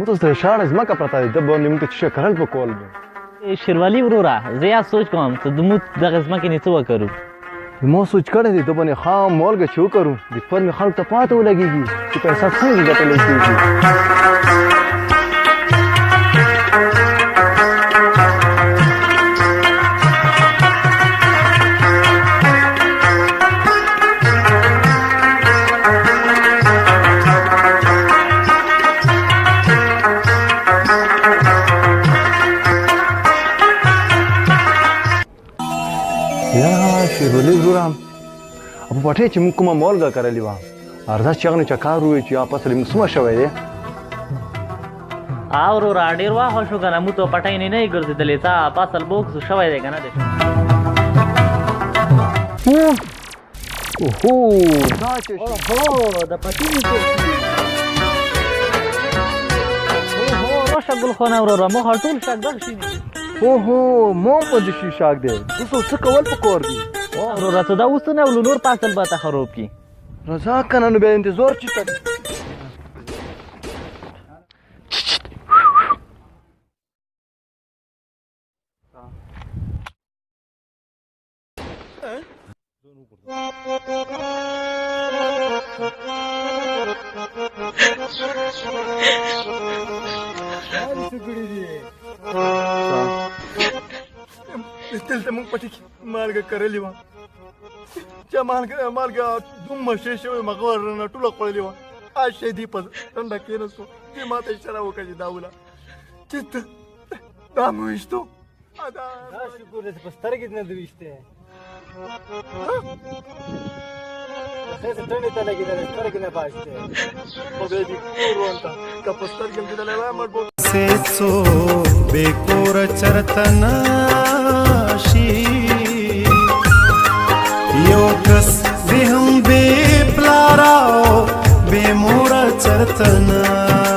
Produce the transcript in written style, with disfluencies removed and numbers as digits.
زموږ ته شاړه ځمکه پرته ده ده باندې موږ ته څه کرل پکول به شیروالي وروره زه یا سوچ کوم چې د موږ دغه ځمکې نه څه وکړو ما سوچ کړی دی ده باندې خام مالګه چې وکړو د پر مې خلکو ته پاته ولګېږي چې پیسه څنګه ګټلی کېږي شیرولي وروره په پټۍ چې موږ کومه مالګه کرلې وه ارزه چې هغه نه چکار ووایي چې فصل موږ څومره شوی دی وروره ډېر واښه شو که نه موږ ته پټۍ نه یې ګرځېدلې تا فصل بوکس شوی دی که نه دی اوهو دا چې د پټۍ راشه ګلخانه وروره موږ ټول شاګدغ شوي اوهو ما په دې شي شاک دی اوس څه کول پکار دي وروره ته دا اوس څه نه ولو نور فصل به ته خراب کړي رضا که نه نو بیا انتظار چېرته دلته موږ پټي کې مالګه کرلې وه چې مالګه دومره شی شوې مغه ورنه ټوله خوړلې وه شی دی په ټنډه کېناستو دې ما ته اشاره وکړه چې دا وله چې دا مې ویشتو دا شکر دی چې په سترګې دې نه دې ویشتی ښځې ټنډې ته لګېدلی سترګې نه باشتی خدای دې کور ونته که په سترګې مې لیدلی وای مړ به सेचो बेकोर चरतनाशी योकस विहम बेप्लाराओ बेमोर चरतनाशी